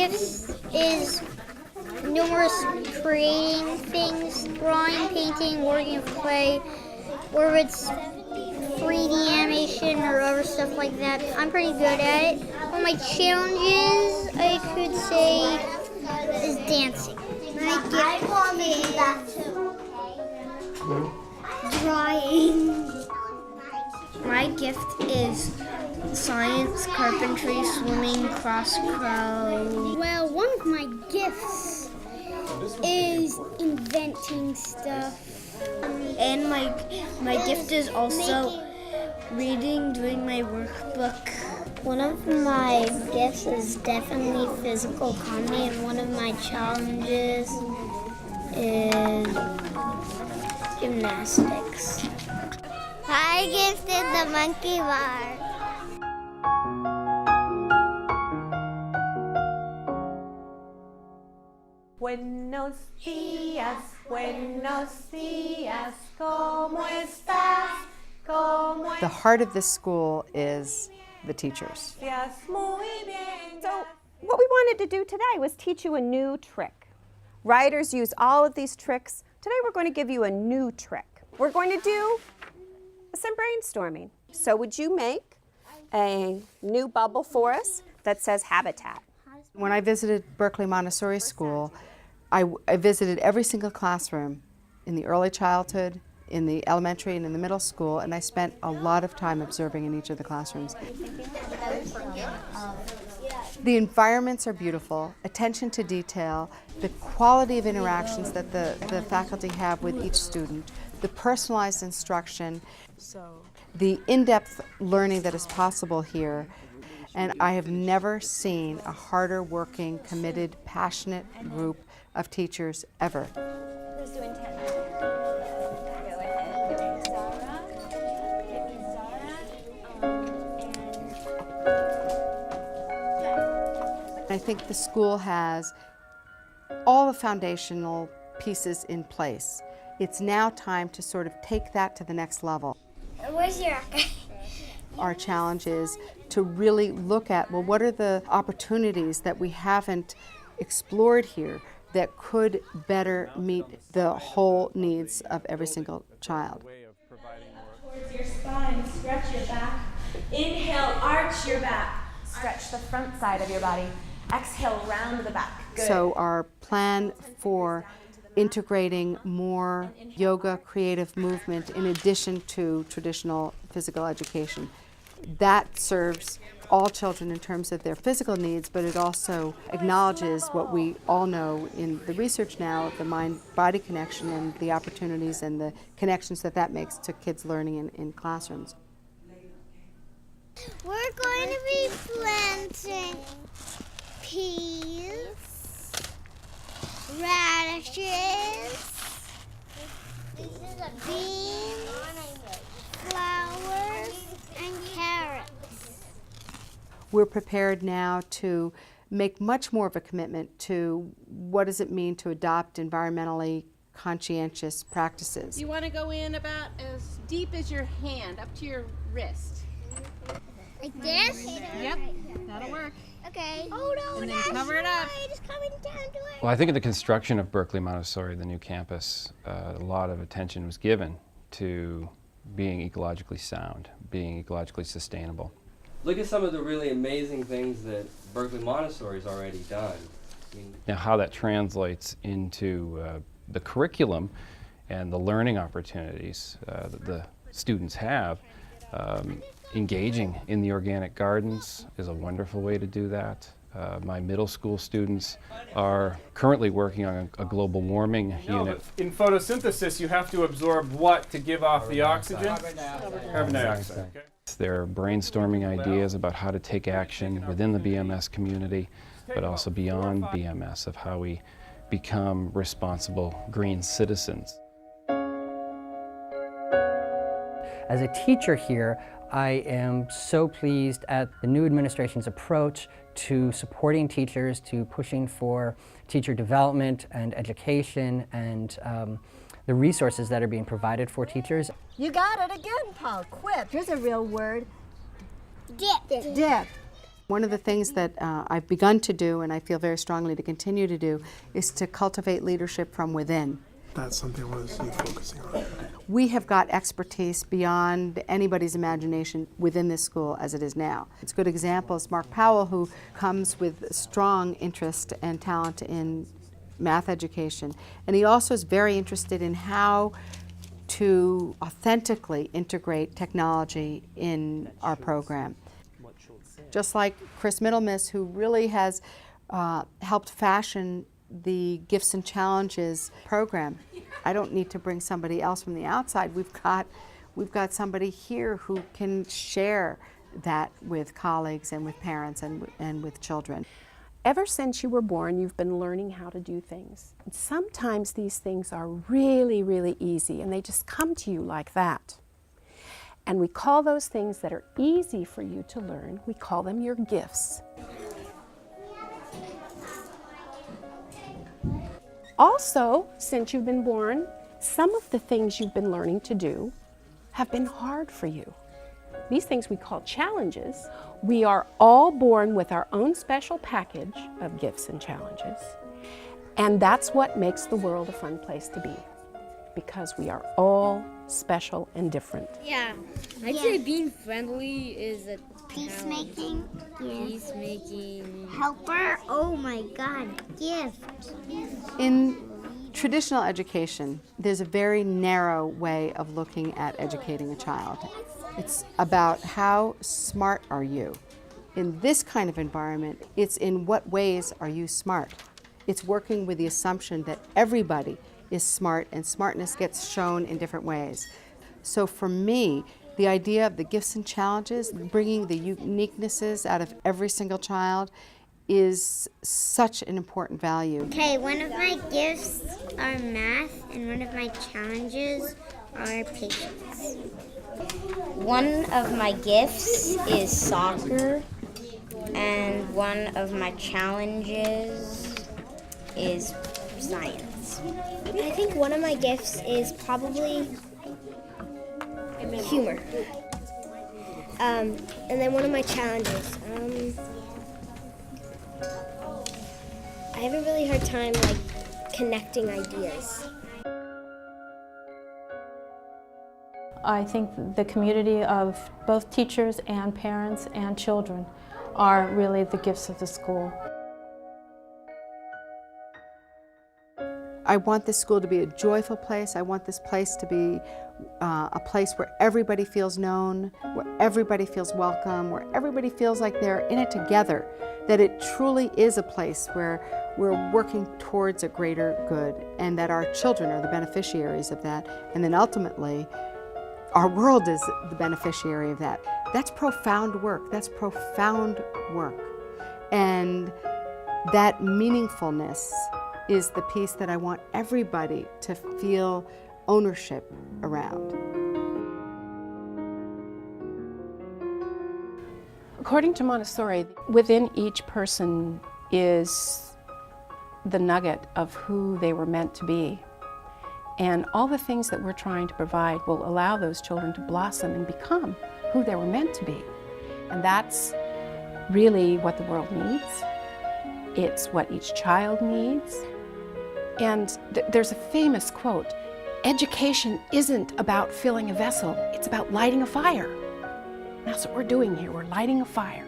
gifts is numerous creating things, drawing, painting, working with clay, or it's 3D animation or other stuff like that. I'm pretty good at it. One of my challenges, I could say, is dancing. Drawing. My gift is science, carpentry, swimming, cross-crow. Well, one of my gifts is inventing stuff. And my gift is also reading, doing my workbook. One of my gifts is definitely physical comedy, and one of my challenges is gymnastics. My gift is the monkey bar. Buenos días, ¿cómo estás? The heart of this school is the teachers. So what we wanted to do today was teach you a new trick. Writers use all of these tricks. Today we're going to give you a new trick. We're going to do some brainstorming. So would you make a new bubble for us that says habitat? When I visited Berkeley Montessori School, I visited every single classroom in the early childhood, in the elementary, and in the middle school, and I spent a lot of time observing in each of the classrooms. The environments are beautiful, attention to detail, the quality of interactions that the faculty have with each student, the personalized instruction, the in-depth learning that is possible here. And I have never seen a harder working, committed, passionate group of teachers ever. Who's doing 10? I think the school has all the foundational pieces in place. It's now time to sort of take that to the next level. Where's your Our challenge is to really look at, well, what are the opportunities that we haven't explored here that could better meet the whole needs of every single child. Towards your spine, stretch your back. Inhale, arch your back. Stretch the front side of your body. Exhale, round the back. Good. So our plan for integrating more yoga, creative movement in addition to traditional physical education, that serves all children in terms of their physical needs, but it also acknowledges what we all know in the research now of the mind-body connection and the opportunities and the connections that that makes to kids learning in classrooms. We're going to be planting peas, radishes, beans, flowers, and carrots. We're prepared now to make much more of a commitment to what does it mean to adopt environmentally conscientious practices. You want to go in about as deep as your hand, up to your wrist. Like this? Yep, that'll work. Okay. Oh no, And then that's cover it up. right. It's coming down to it. Well, I think in the construction of Berkeley Montessori, the new campus, a lot of attention was given to being ecologically sound, being ecologically sustainable. Look at some of the really amazing things that Berkeley Montessori's already done. Now, how that translates into the curriculum and the learning opportunities that the students have, engaging in the organic gardens is a wonderful way to do that. My middle school students are currently working on a global warming unit. In photosynthesis, you have to absorb what to give off the oxygen? Carbon dioxide. Okay. They're brainstorming ideas about how to take action within the BMS community, but also beyond BMS, of how we become responsible green citizens. As a teacher here, I am so pleased at the new administration's approach to supporting teachers, to pushing for teacher development and education, and the resources that are being provided for teachers. You got it again, Paul. Quip. Here's a real word. Dip. Dip. One of the things that I've begun to do, and I feel very strongly to continue to do, is to cultivate leadership from within. That's something I want to see you focusing on. We have got expertise beyond anybody's imagination within this school as it is now. It's a good example is Mark Powell, who comes with strong interest and talent in math education. And he also is very interested in how to authentically integrate technology in our program. Just like Chris Middlemiss, who really has helped fashion the Gifts and Challenges program. I don't need to bring somebody else from the outside. We've got somebody here who can share that with colleagues and with parents and with children. Ever since you were born, you've been learning how to do things. And sometimes these things are really, really easy, and they just come to you like that. And we call those things that are easy for you to learn, we call them your gifts. Also, since you've been born, some of the things you've been learning to do have been hard for you. These things we call challenges. We are all born with our own special package of gifts and challenges. And that's what makes the world a fun place to be, because we are all special and different. Yeah, I'd say being friendly is a Peacemaking. peacemaking. Helper. Oh my God. Gift. In traditional education, there's a very narrow way of looking at educating a child. It's about how smart are you. In this kind of environment, it's in what ways are you smart. It's working with the assumption that everybody is smart, and smartness gets shown in different ways. So for me, the idea of the gifts and challenges, bringing the uniquenesses out of every single child, is such an important value. Okay, one of my gifts are math, and one of my challenges are patience. One of my gifts is soccer, and one of my challenges is science. I think one of my gifts is probably humor. And then one of my challenges. I have a really hard time connecting ideas. I think the community of both teachers and parents and children are really the gifts of the school. I want this school to be a joyful place. I want this place to be a place where everybody feels known, where everybody feels welcome, where everybody feels like they're in it together, that it truly is a place where we're working towards a greater good, and that our children are the beneficiaries of that, and then ultimately our world is the beneficiary of that. That's profound work. That's profound work. And that meaningfulness is the piece that I want everybody to feel ownership around. According to Montessori, within each person is the nugget of who they were meant to be. And all the things that we're trying to provide will allow those children to blossom and become who they were meant to be. And that's really what the world needs. It's what each child needs. And there's a famous quote, education isn't about filling a vessel, it's about lighting a fire. That's what we're doing here, we're lighting a fire.